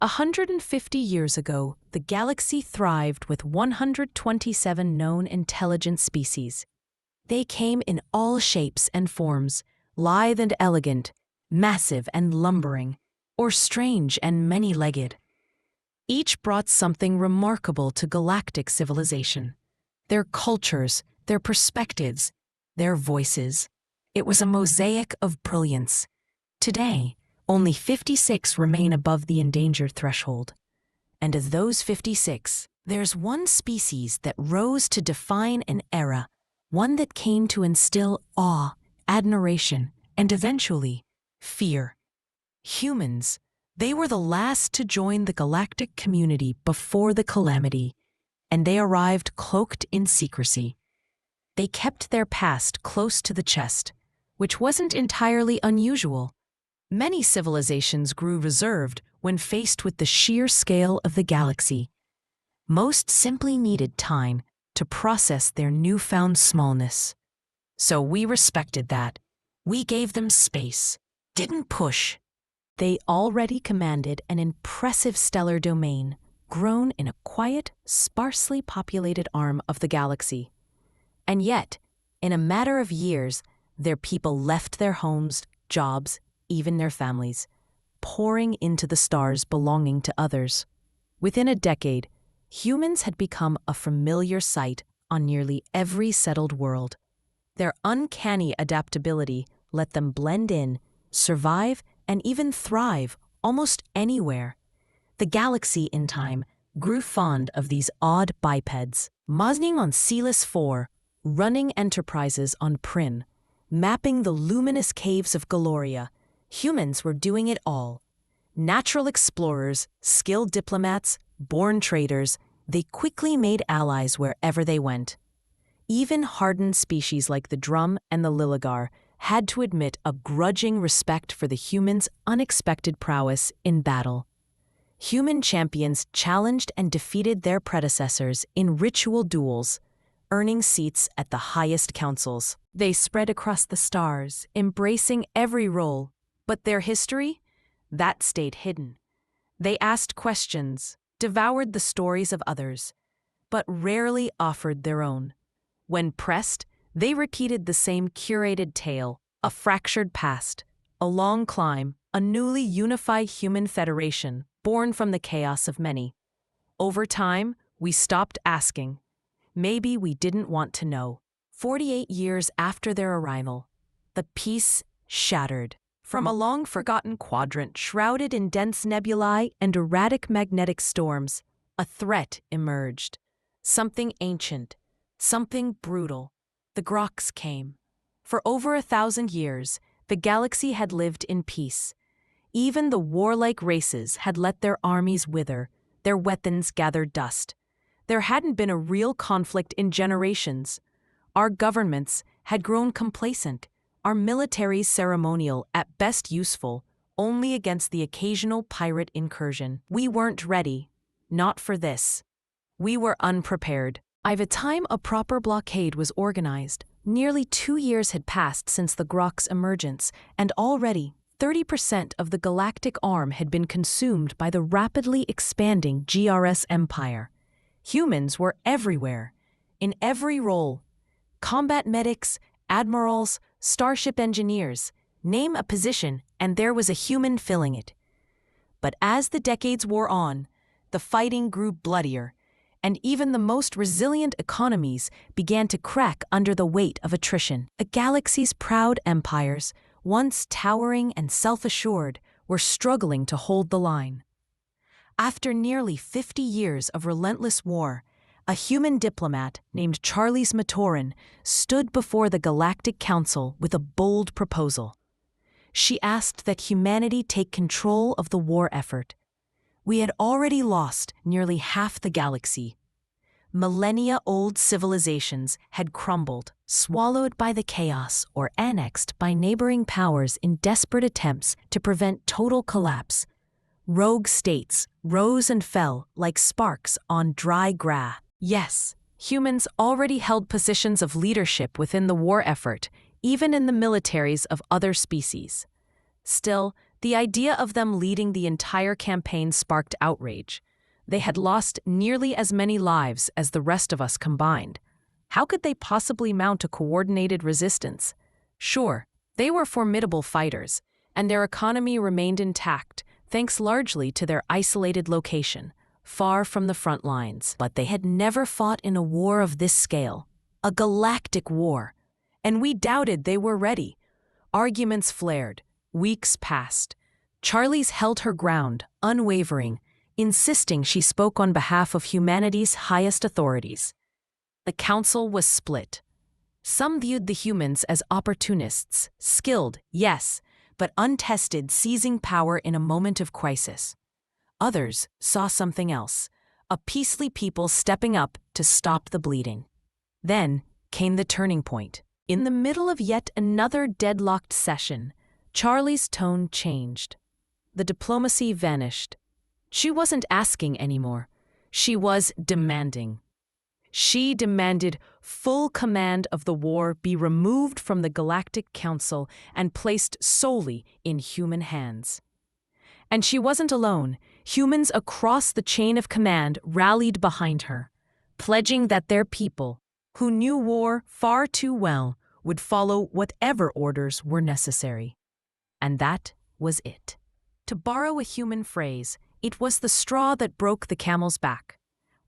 150 years ago, the galaxy thrived with 127 known intelligent species. They came in all shapes and forms, lithe and elegant, massive and lumbering, or strange and many-legged. Each brought something remarkable to galactic civilization. Their cultures, their perspectives, their voices. It was a mosaic of brilliance. Today, only 56 remain above the endangered threshold. And of those 56, there's one species that rose to define an era, one that came to instill awe, admiration, and eventually, fear. Humans. They were the last to join the galactic community before the Calamity, and they arrived cloaked in secrecy. They kept their past close to the chest, which wasn't entirely unusual. Many civilizations grew reserved when faced with the sheer scale of the galaxy. Most simply needed time to process their newfound smallness. So we respected that. We gave them space, didn't push. They already commanded an impressive stellar domain, grown in a quiet, sparsely populated arm of the galaxy. And yet, in a matter of years, their people left their homes, jobs, even their families, pouring into the stars belonging to others. Within a decade, humans had become a familiar sight on nearly every settled world. Their uncanny adaptability let them blend in, survive, and even thrive almost anywhere. The galaxy, in time, grew fond of these odd bipeds, mozzing on Celis 4, running enterprises on Prin, mapping the luminous caves of Galoria. Humans were doing it all. Natural explorers, skilled diplomats, born traders, they quickly made allies wherever they went. Even hardened species like the drum and the liligar had to admit a grudging respect for the humans' unexpected prowess in battle. Human champions challenged and defeated their predecessors in ritual duels, earning seats at the highest councils. They spread across the stars, embracing every role, but their history? That stayed hidden. They asked questions, devoured the stories of others, but rarely offered their own. When pressed, they repeated the same curated tale, a fractured past, a long climb, a newly unified human federation born from the chaos of many. Over time, we stopped asking. Maybe we didn't want to know. 48 years after their arrival, the peace shattered. From a long-forgotten quadrant shrouded in dense nebulae and erratic magnetic storms, a threat emerged. Something ancient, something brutal. The Grocs came. For over 1,000 years, the galaxy had lived in peace. Even the warlike races had let their armies wither, their weapons gather dust. There hadn't been a real conflict in generations. Our governments had grown complacent, our militaries ceremonial, at best useful, only against the occasional pirate incursion. We weren't ready. Not for this. We were unprepared. By the time a proper blockade was organized, nearly 2 years had passed since the Groc's emergence, and already 30% of the galactic arm had been consumed by the rapidly expanding GRS empire. Humans were everywhere, in every role. Combat medics, admirals, starship engineers. Name a position, and there was a human filling it. But as the decades wore on, the fighting grew bloodier, and even the most resilient economies began to crack under the weight of attrition. The galaxy's proud empires, once towering and self-assured, were struggling to hold the line. After nearly 50 years of relentless war, a human diplomat named Charles Matoran stood before the Galactic Council with a bold proposal. She asked that humanity take control of the war effort. We had already lost nearly half the galaxy. Millennia-old civilizations had crumbled, swallowed by the chaos or annexed by neighboring powers in desperate attempts to prevent total collapse. Rogue states rose and fell like sparks on dry grass. Yes, humans already held positions of leadership within the war effort, even in the militaries of other species. Still, The idea of them leading the entire campaign sparked outrage. They had lost nearly as many lives as the rest of us combined. How could they possibly mount a coordinated resistance? Sure, they were formidable fighters, and their economy remained intact, thanks largely to their isolated location, far from the front lines. But they had never fought in a war of this scale, a galactic war, and we doubted they were ready. Arguments flared. Weeks passed. Charlie's held her ground, unwavering, insisting she spoke on behalf of humanity's highest authorities. The council was split. Some viewed the humans as opportunists, skilled, yes, but untested, seizing power in a moment of crisis. Others saw something else, a peaceful people stepping up to stop the bleeding. Then came the turning point. In the middle of yet another deadlocked session, Charlie's tone changed. The diplomacy vanished. She wasn't asking anymore. She was demanding. She demanded full command of the war be removed from the Galactic Council and placed solely in human hands. And she wasn't alone. Humans across the chain of command rallied behind her, pledging that their people, who knew war far too well, would follow whatever orders were necessary. And that was it. To borrow a human phrase, it was the straw that broke the camel's back.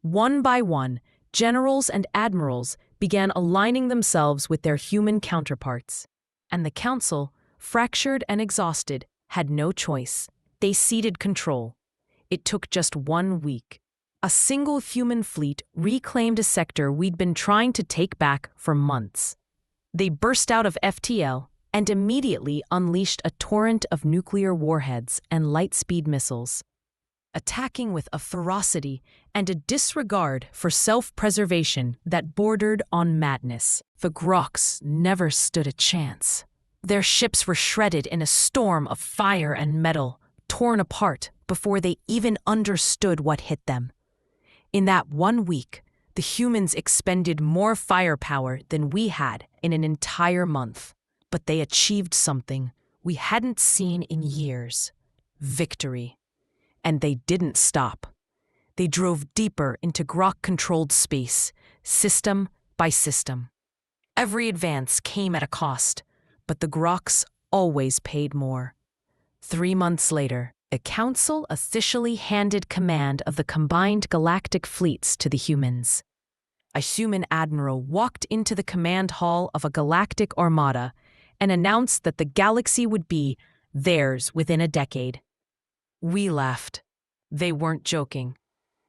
One by one, generals and admirals began aligning themselves with their human counterparts. And the council, fractured and exhausted, had no choice. They ceded control. It took just 1 week. A single human fleet reclaimed a sector we'd been trying to take back for months. They burst out of FTL and immediately unleashed a torrent of nuclear warheads and light-speed missiles, attacking with a ferocity and a disregard for self-preservation that bordered on madness. The Grocs never stood a chance. Their ships were shredded in a storm of fire and metal, torn apart before they even understood what hit them. In that 1 week, the humans expended more firepower than we had in an entire month. But they achieved something we hadn't seen in years: victory. And they didn't stop. They drove deeper into Groc-controlled space, system by system. Every advance came at a cost, but the Grocs always paid more. 3 months later, the Council officially handed command of the combined galactic fleets to the humans. A human admiral walked into the command hall of a galactic armada and announced that the galaxy would be theirs within a decade. We laughed. They weren't joking.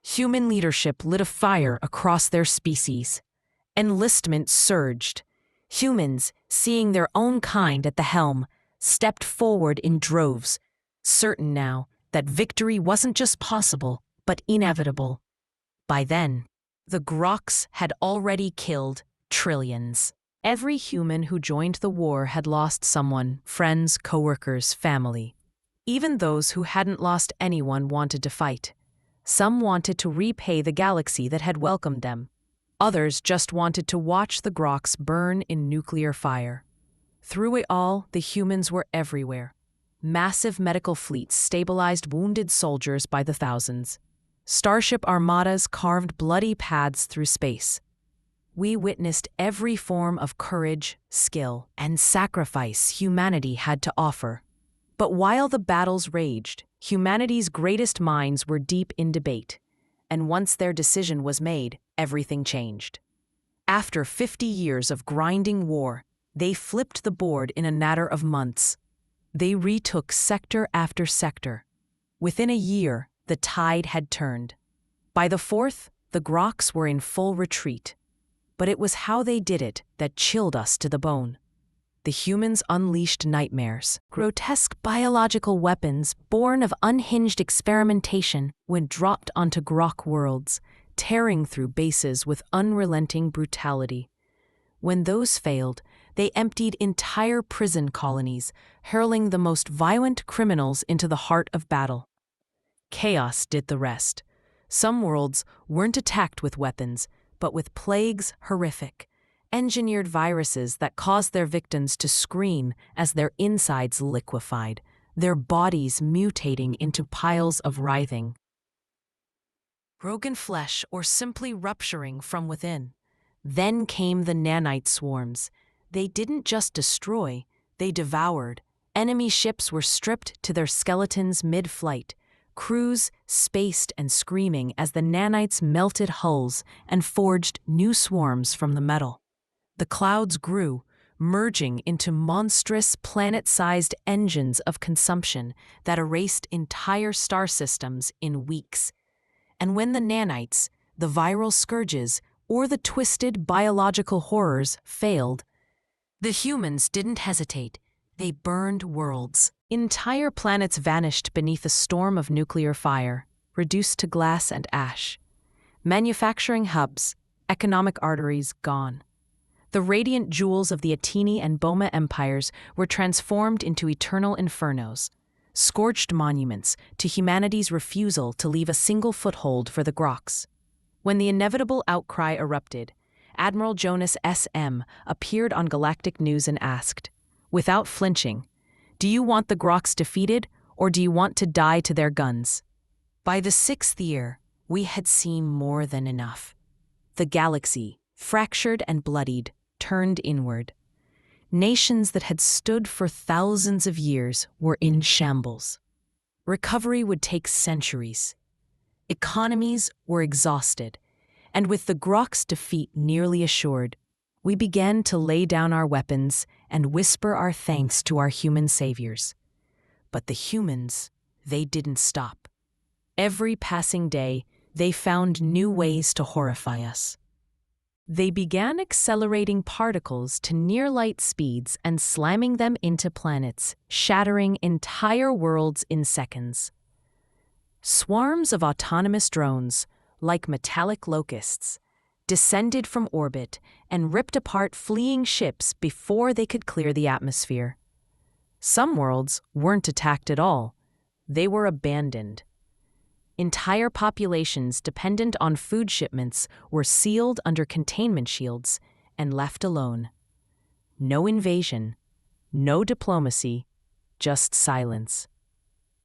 Human leadership lit a fire across their species. Enlistment surged. Humans, seeing their own kind at the helm, stepped forward in droves, certain now that victory wasn't just possible, but inevitable. By then, the Grocs had already killed trillions. Every human who joined the war had lost someone: friends, coworkers, family. Even those who hadn't lost anyone wanted to fight. Some wanted to repay the galaxy that had welcomed them. Others just wanted to watch the Grocs burn in nuclear fire. Through it all, the humans were everywhere. Massive medical fleets stabilized wounded soldiers by the thousands. Starship armadas carved bloody paths through space. We witnessed every form of courage, skill, and sacrifice humanity had to offer. But while the battles raged, humanity's greatest minds were deep in debate. And once their decision was made, everything changed. After 50 years of grinding war, they flipped the board in a matter of months. They retook sector after sector. Within a year, the tide had turned. By the 4th, the Grocs were in full retreat. But it was how they did it that chilled us to the bone. The humans unleashed nightmares, grotesque biological weapons born of unhinged experimentation when dropped onto Groc worlds, tearing through bases with unrelenting brutality. When those failed, they emptied entire prison colonies, hurling the most violent criminals into the heart of battle. Chaos did the rest. Some worlds weren't attacked with weapons, but with plagues horrific, engineered viruses that caused their victims to scream as their insides liquefied. their bodies mutating into piles of writhing, broken flesh or simply rupturing from within. Then came the nanite swarms. They didn't just destroy, they devoured. Enemy ships were stripped to their skeletons mid-flight, crews spaced and screaming as the nanites melted hulls and forged new swarms from the metal. The clouds grew, merging into monstrous planet-sized engines of consumption that erased entire star systems in weeks. And when the nanites, the viral scourges, or the twisted biological horrors failed, the humans didn't hesitate. They burned worlds. Entire planets vanished beneath a storm of nuclear fire, reduced to glass and ash. Manufacturing hubs, economic arteries gone. The radiant jewels of the Atini and Boma empires were transformed into eternal infernos, scorched monuments to humanity's refusal to leave a single foothold for the Grocs. When the inevitable outcry erupted, Admiral Jonas S.M. appeared on Galactic News and asked, without flinching, "Do you want the Grocs defeated, or do you want to die to their guns?" By the 6th year, we had seen more than enough. The galaxy, fractured and bloodied, turned inward. Nations that had stood for thousands of years were in shambles. Recovery would take centuries. Economies were exhausted, and with the Groc's defeat nearly assured, we began to lay down our weapons and whisper our thanks to our human saviors. But the humans, they didn't stop. Every passing day, they found new ways to horrify us. They began accelerating particles to near-light speeds and slamming them into planets, shattering entire worlds in seconds. Swarms of autonomous drones, like metallic locusts, descended from orbit and ripped apart fleeing ships before they could clear the atmosphere. Some worlds weren't attacked at all. They were abandoned. Entire populations dependent on food shipments were sealed under containment shields and left alone. No invasion, no diplomacy, just silence.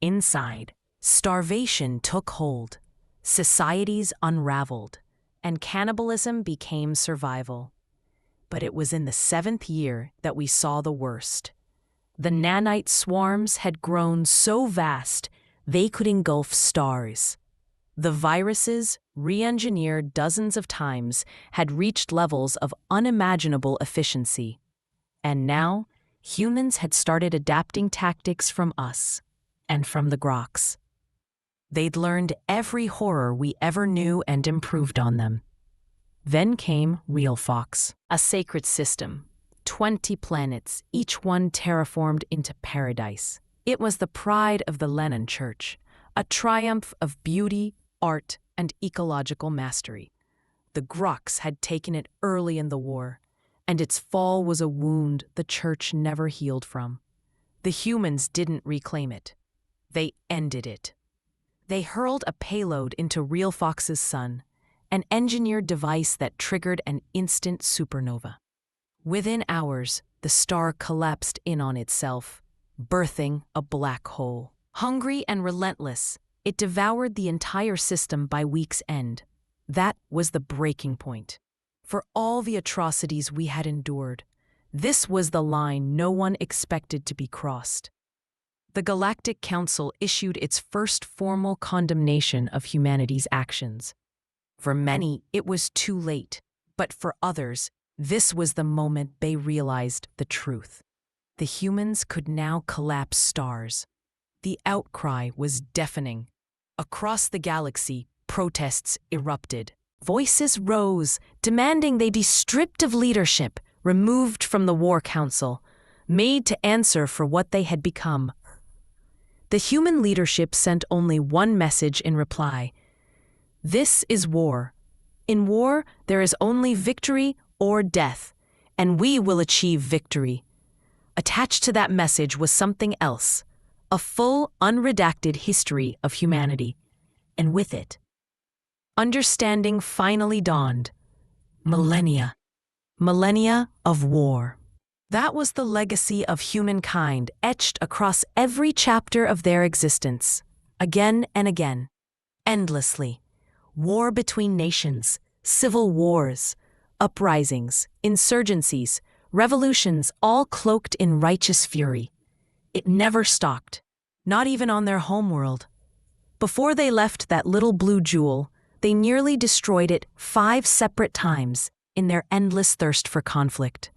Inside, starvation took hold, societies unraveled, and cannibalism became survival. But it was in the 7th year that we saw the worst. The nanite swarms had grown so vast they could engulf stars. The viruses, re-engineered dozens of times, had reached levels of unimaginable efficiency. And now, humans had started adapting tactics from us and from the Grocs. They'd learned every horror we ever knew and improved on them. Then came Realfox, a sacred system, 20 planets, each one terraformed into paradise. It was the pride of the Lenin Church, a triumph of beauty, art, and ecological mastery. The Grocs had taken it early in the war, and its fall was a wound the Church never healed from. The humans didn't reclaim it. They ended it. They hurled a payload into Realfox's sun, an engineered device that triggered an instant supernova. Within hours, the star collapsed in on itself, birthing a black hole. Hungry and relentless, it devoured the entire system by week's end. That was the breaking point. For all the atrocities we had endured, this was the line no one expected to be crossed. The Galactic Council issued its first formal condemnation of humanity's actions. For many, it was too late, but for others, this was the moment they realized the truth. The humans could now collapse stars. The outcry was deafening. Across the galaxy, protests erupted. Voices rose, demanding they be stripped of leadership, removed from the War Council, made to answer for what they had become. The human leadership sent only one message in reply. This is war. In war, there is only victory or death, and we will achieve victory. Attached to that message was something else, a full, unredacted history of humanity. And with it, understanding finally dawned. Millennia. Millennia of war. That was the legacy of humankind etched across every chapter of their existence, again and again, endlessly. War between nations, civil wars, uprisings, insurgencies, revolutions, all cloaked in righteous fury. It never stopped, not even on their homeworld. Before they left that little blue jewel, they nearly destroyed it 5 separate times in their endless thirst for conflict.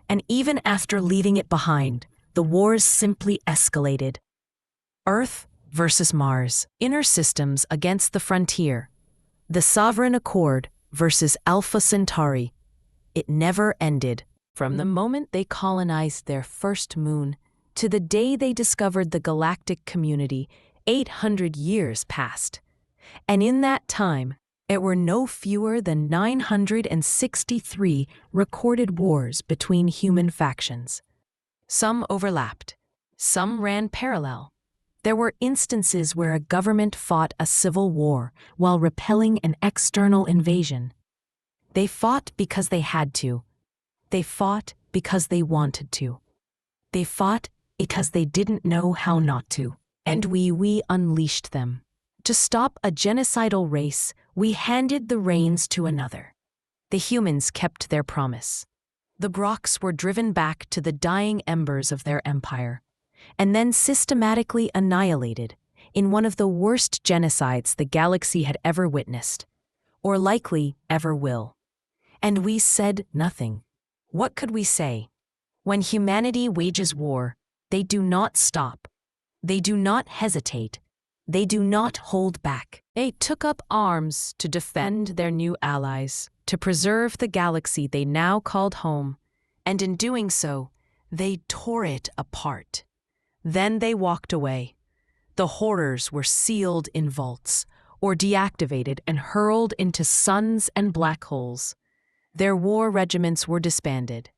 And even after leaving it behind, the wars simply escalated. Earth versus Mars, inner systems against the frontier, the Sovereign Accord versus Alpha Centauri. It never ended. From the moment they colonized their first moon to the day they discovered the galactic community, 800 years passed. And in that time, there were no fewer than 963 recorded wars between human factions. Some overlapped, some ran parallel. There were instances where a government fought a civil war while repelling an external invasion. They fought because they had to. They fought because they wanted to. They fought because they didn't know how not to. And we unleashed them. To stop a genocidal race, we handed the reins to another. The humans kept their promise. The Grocs were driven back to the dying embers of their empire, and then systematically annihilated in one of the worst genocides the galaxy had ever witnessed, or likely ever will. And we said nothing. What could we say? When humanity wages war, they do not stop. They do not hesitate. They do not hold back. They took up arms to defend their new allies, to preserve the galaxy they now called home, and in doing so, they tore it apart. Then they walked away. The horrors were sealed in vaults, or deactivated and hurled into suns and black holes. Their war regiments were disbanded.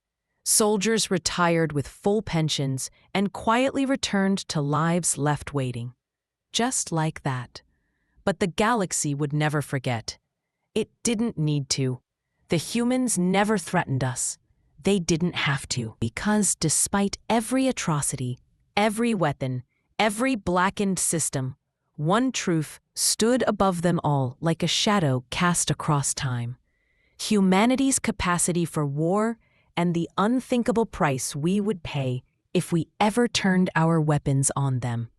Soldiers retired with full pensions and quietly returned to lives left waiting. Just like that. But the galaxy would never forget. It didn't need to. The humans never threatened us. They didn't have to. Because despite every atrocity, every weapon, every blackened system, one truth stood above them all like a shadow cast across time. Humanity's capacity for war and the unthinkable price we would pay if we ever turned our weapons on them.